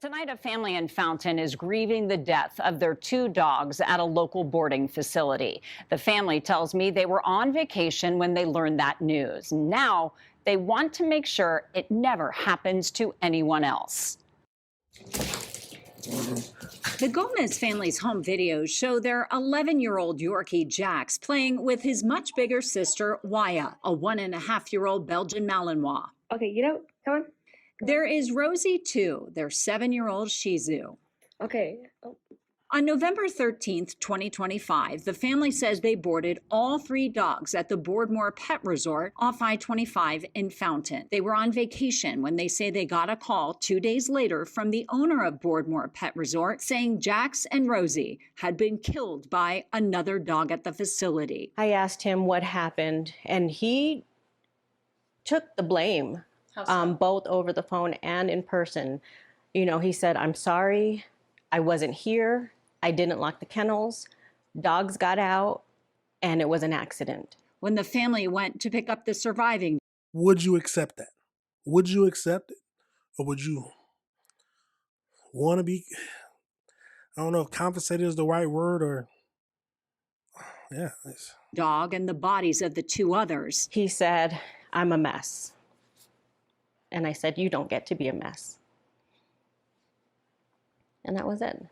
Tonight, a family in Fountain is grieving the death of their two dogs at a local boarding facility. The family tells me they were on vacation when they learned that news. Now, they want to make sure it never happens to anyone else. The Gomez family's home videos show their 11-year-old Yorkie Jax playing with his much bigger sister, Waya, a 1.5-year-old Belgian Malinois. Okay, come on. There is Rosie, too, their 7-year-old Shih Tzu. Okay. On November 13th, 2025, the family says they boarded all 3 dogs at the Boardmore Pet Resort off I-25 in Fountain. They were on vacation when they say they got a call 2 days later from the owner of Boardmore Pet Resort saying Jax and Rosie had been killed by another dog at the facility. I asked him what happened, and he took the blame, both over the phone and in person. You know, he said, "I'm sorry, I wasn't here. I didn't lock the kennels. Dogs got out, and it was an accident." When the family went to pick up the surviving, would you accept that? Would you accept it? Or would you want to be, I don't know if compensated is the right word, or, yeah. Dog and the bodies of the 2 others. He said, "I'm a mess." And I said, "You don't get to be a mess." And that was it.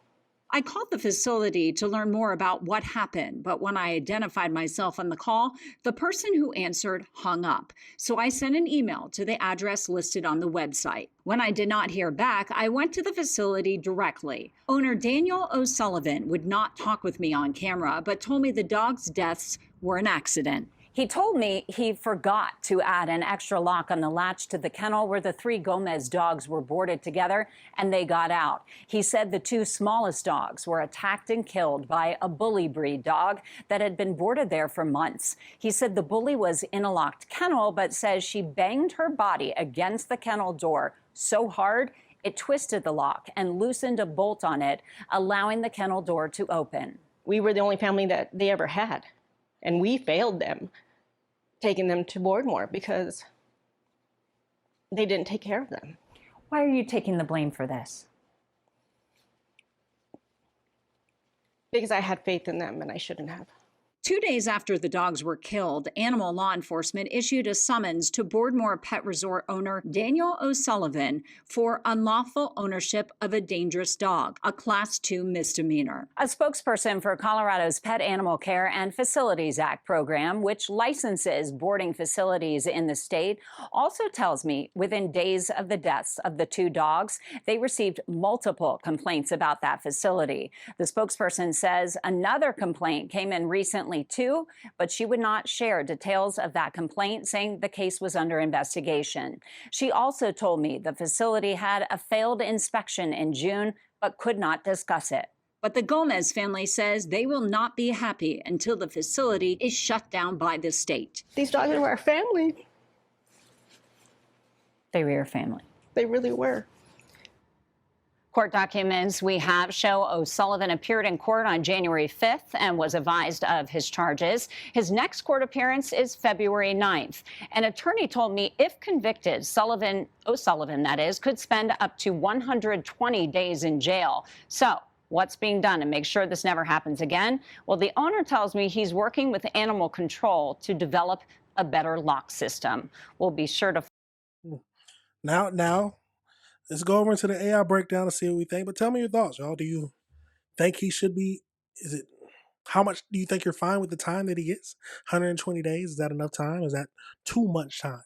I called the facility to learn more about what happened, but when I identified myself on the call, the person who answered hung up. So I sent an email to the address listed on the website. When I did not hear back, I went to the facility directly. Owner Daniel O'Sullivan would not talk with me on camera, but told me the dogs' deaths were an accident. He told me he forgot to add an extra lock on the latch to the kennel where the 3 Gomez dogs were boarded together and they got out. He said the 2 smallest dogs were attacked and killed by a bully breed dog that had been boarded there for months. He said the bully was in a locked kennel, but says she banged her body against the kennel door so hard it twisted the lock and loosened a bolt on it, allowing the kennel door to open. We were the only family that they ever had, and we failed them, taking them to Boardmore because they didn't take care of them. Why are you taking the blame for this? Because I had faith in them and I shouldn't have. 2 days after the dogs were killed, animal law enforcement issued a summons to Boardmore Pet Resort owner Daniel O'Sullivan for unlawful ownership of a dangerous dog, a Class 2 misdemeanor. A spokesperson for Colorado's Pet Animal Care and Facilities Act program, which licenses boarding facilities in the state, also tells me within days of the deaths of the 2 dogs, they received multiple complaints about that facility. The spokesperson says another complaint came in recently too, but she would not share details of that complaint, saying the case was under investigation. She also told me the facility had a failed inspection in June, but could not discuss it. But the Gomez family says they will not be happy until the facility is shut down by the state. These dogs were our family. They were your family. They really were. Court documents we have show O'Sullivan appeared in court on January 5th and was advised of his charges. His next court appearance is February 9th. An attorney told me if convicted, O'Sullivan, that is, could spend up to 120 days in jail. So what's being done to make sure this never happens again? Well, the owner tells me he's working with animal control to develop a better lock system. We'll be sure to. Now, let's go over into the AI breakdown and see what we think. But tell me your thoughts, y'all. Do you think he should be, how much do you think you're fine with the time that he gets? 120 days, is that enough time? Is that too much time?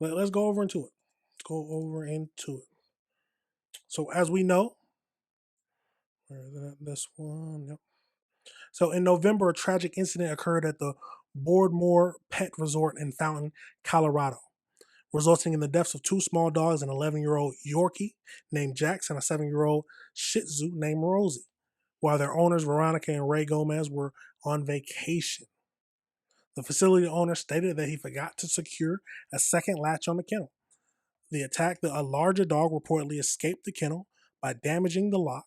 Let's go over into it. So as we know, where is it? This one, yep. So in November, a tragic incident occurred at the Boardmore Pet Resort in Fountain, Colorado, resulting in the deaths of 2 small dogs, an 11-year-old Yorkie named Jax and a 7-year-old Shih Tzu named Rosie, while their owners, Veronica and Ray Gomez, were on vacation. The facility owner stated that he forgot to secure a second latch on the kennel. A larger dog reportedly escaped the kennel by damaging the lock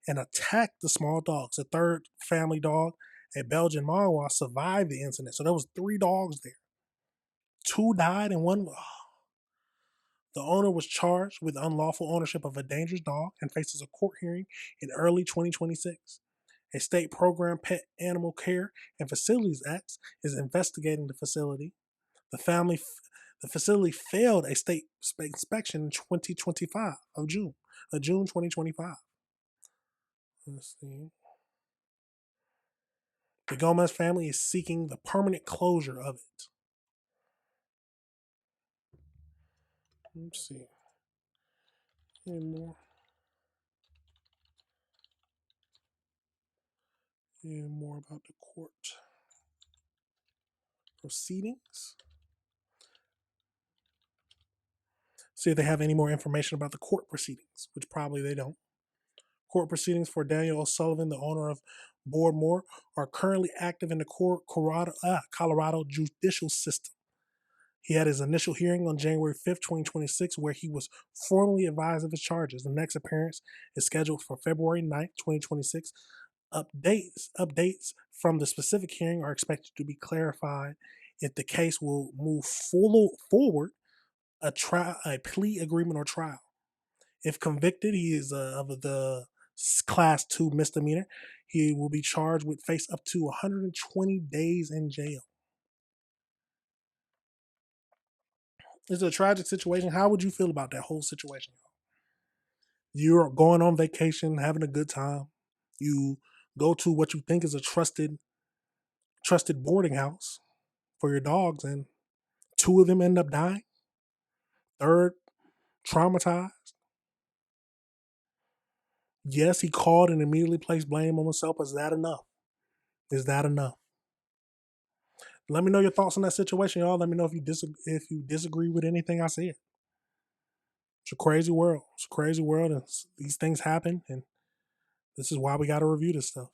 and attacked the small dogs. A third family dog, a Belgian Malinois, survived the incident. So there was 3 dogs there. 2 died and 1... The owner was charged with unlawful ownership of a dangerous dog and faces a court hearing in early 2026. A state program, Pet Animal Care and Facilities Act, is investigating the facility. The facility failed a state inspection in 2025 of June 2025. Let's see. The Gomez family is seeking the permanent closure of it. Let's see. Any more? Any more about the court proceedings? See if they have any more information about the court proceedings, which probably they don't. Court proceedings for Daniel O'Sullivan, the owner of Boardmore, are currently active in the Colorado judicial system. He had his initial hearing on January 5th, 2026, where he was formally advised of his charges. The next appearance is scheduled for February 9th, 2026. Updates from the specific hearing are expected to be clarified if the case will move forward a plea agreement or trial. If convicted, he is of the class 2 misdemeanor. He will be charged with face up to 120 days in jail. It's a tragic situation. How would you feel about that whole situation? You're going on vacation, having a good time. You go to what you think is a trusted boarding house for your dogs, and 2 of them end up dying. Third, traumatized. Yes, he called and immediately placed blame on himself. Is that enough? Is that enough? Let me know your thoughts on that situation, y'all. Let me know if you disagree with anything I said. It's a crazy world. It's a crazy world, and these things happen, and this is why we got to review this stuff.